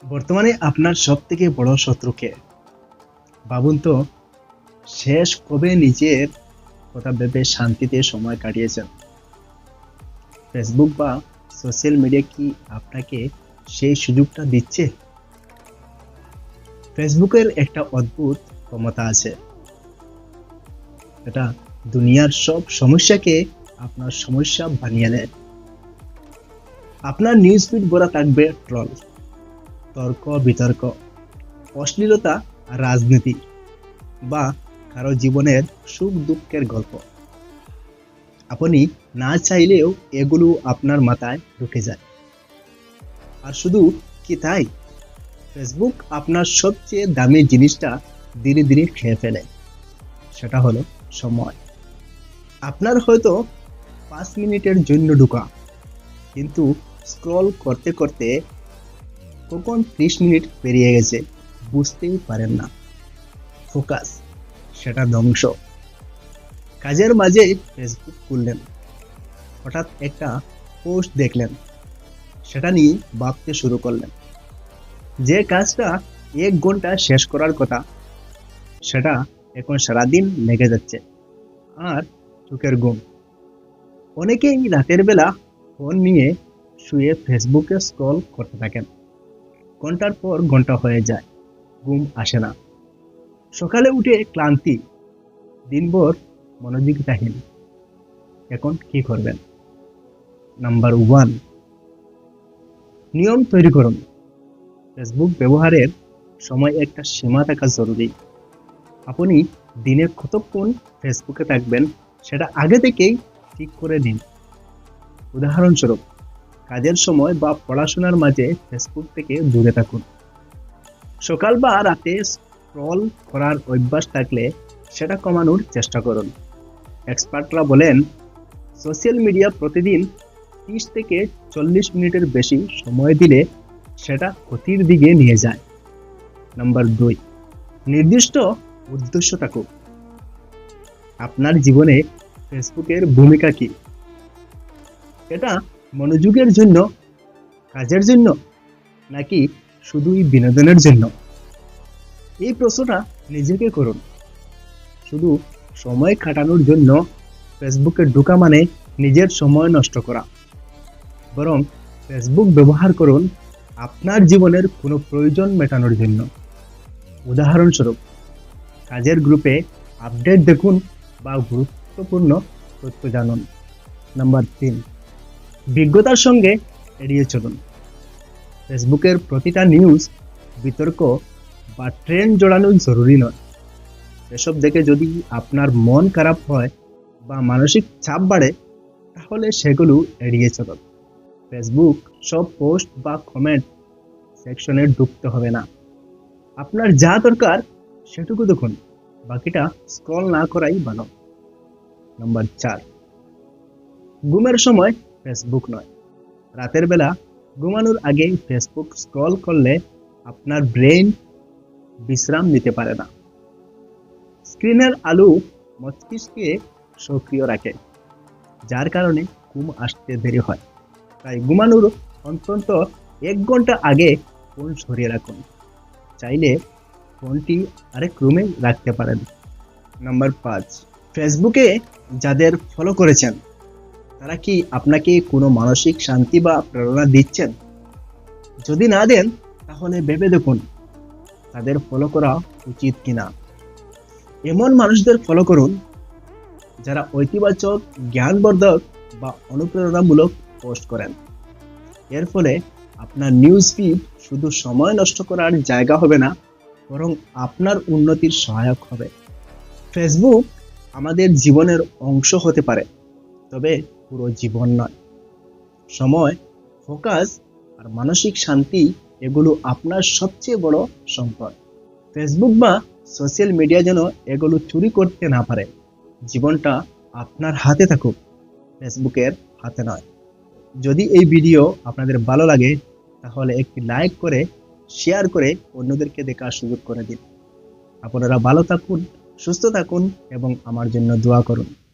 বর্তমানে আপনার সবথেকে বড় শত্রু কে? ভাবুন তো, শেষ কবে নিজের কথা ভেবে শান্তিতে সময় কাটিয়েছেন? ফেসবুক বা সোশ্যাল মিডিয়া কি আপনাকে সেই সুযোগটা দিচ্ছে? ফেসবুকের একটা অদ্ভুত ক্ষমতা আছে। এটা দুনিয়ার সব সমস্যাকে আপনার সমস্যা বানিয়ে নেয়। আপনার নিউজ ফিড ভরা থাকবে ট্রল, তর্ক বিতর্ক, অশ্লীলতা, রাজনীতি বা কারো জীবনের সুখ দুঃখের গল্প। আপনি না চাইলেও এগুলো আপনার মাথায় ঢুকে যায়। আর শুধু কি তাই, ফেসবুক আপনার সবচেয়ে দামি জিনিসটা ধীরে ধীরে খেয়ে ফেলে। সেটা হলো সময়। আপনার হয়তো 5 মিনিটের জন্য ঢোকা, কিন্তু স্ক্রল করতে করতে কখন 30 মিনিট পেরিয়ে গেছে বুঝতেই পারেন না। ফোকাস, সেটা ধ্বংস। কাজের মাঝে ফেসবুক খুললেন, হঠাৎ একটা পোস্ট দেখলেন, সেটা নিয়ে ভাবতে শুরু করলেন। যে কাজটা 1 ঘন্টা শেষ করার কথা, সেটা এখন সারাদিন লেগে যাচ্ছে। আর চোখের ঘুম। অনেকেই রাতের বেলা ফোন নিয়ে শুয়ে ফেসবুকে স্ক্রল করতে থাকেন। ঘন্টার পর ঘন্টা হয়ে যায়, ঘুম আসে না। সকালে উঠে ক্লান্তি, দিনভর মনোযোগিতাহীন। এখন কি করবেন? নাম্বার 1, নিয়ম তৈরি করুন। ফেসবুক ব্যবহারের সময় একটা সীমা থাকা জরুরি। আপনি দিনে কতক্ষণ ফেসবুকে থাকবেন সেটা আগে থেকেই ঠিক করে নিন। উদাহরণস্বরূপ, কাজের সময় বা পড়াশোনার মাঝে ফেসবুক থেকে দূরে থাকুন। সকাল বা রাতে স্ক্রল করার অভ্যাস থাকলে সেটা কমানোর চেষ্টা করুন। এক্সপার্টরা বলেন, সোশ্যাল মিডিয়া প্রতিদিন 30 থেকে 40 মিনিটের বেশি সময় দিলে সেটা ক্ষতির দিকে নিয়ে যায়। নাম্বার 2, নির্দিষ্ট উদ্দেশ্য থাকুক। আপনার জীবনে ফেসবুকের ভূমিকা কি? এটা মনোযোগের জন্য, কাজের জন্য, নাকি শুধুই বিনোদনের জন্য? এই প্রশ্নটা নিজেকে করুন। শুধু সময় কাটানোর জন্য ফেসবুকে ঢোকা মানে নিজের সময় নষ্ট করা। বরং ফেসবুক ব্যবহার করুন আপনার জীবনের কোনো প্রয়োজন মেটানোর জন্য। উদাহরণস্বরূপ, কাজের গ্রুপে আপডেট দেখুন বা গুরুত্বপূর্ণ তথ্য জানুন। নাম্বার 3, বিজ্ঞতার সঙ্গে এড়িয়ে চলুন। ফেসবুকের প্রতিটা নিউজ, বিতর্ক বা ট্রেন্ড জড়ানো জরুরি নয়। এসব দেখে যদি আপনার মন খারাপ হয় বা মানসিক চাপ বাড়ে, তাহলে সেগুলো এড়িয়ে চলুন। ফেসবুক সব পোস্ট বা কমেন্ট সেকশনে ঢুকতে হবে না। আপনার যা দরকার সেটুকু দেখুন, বাকিটা স্ক্রল না করাই ভালো। নাম্বার 4, ঘুমের সময় ফেসবুক নয়। রাতের বেলা ঘুমানোর আগে ফেসবুক স্ক্রল করলে আপনার ব্রেন বিশ্রাম নিতে পারে না। স্ক্রিনের আলো মস্তিষ্কে সক্রিয় রাখে, যার কারণে ঘুম আসতে দেরি হয়। তাই ঘুমানোর অন্তত 1 ঘন্টা আগে ফোন সরিয়ে রাখুন। চাইলে ফোনটি আরেক রুমে রাখতে পারেন। নাম্বার 5, ফেসবুকে যাদের ফলো করেছেন তারা কি আপনাকে কোনো মানসিক শান্তি বা প্রেরণা দিচ্ছেন? যদি না দেন, তাহলে ভেবে দেখুন তাদের ফলো করা উচিত কিনা। এমন মানুষদের ফলো করুন যারা ইতিবাচক, জ্ঞানবর্ধক বা অনুপ্রেরণামূলক পোস্ট করেন। এর ফলে আপনার নিউজ ফিড শুধু সময় নষ্ট করার জায়গা হবে না, বরং আপনার উন্নতির সহায়ক হবে। ফেসবুক আমাদের জীবনের অংশ হতে পারে, তবে পুরো জীবন নয়। সময়, ফোকাস আর মানসিক শান্তি, এগুলো আপনার সবচেয়ে বড় সম্পদ। ফেসবুক বা সোশ্যাল মিডিয়া যেন এগুলো চুরি করতে না পারে। জীবনটা আপনার হাতে থাকুক, ফেসবুকের হাতে নয়। যদি এই ভিডিও আপনাদের ভালো লাগে, তাহলে একটি লাইক করে, শেয়ার করে অন্যদেরকে দেখার সুযোগ করে দিন। আপনারা ভালো থাকুন, সুস্থ থাকুন এবং আমার জন্য দোয়া করুন।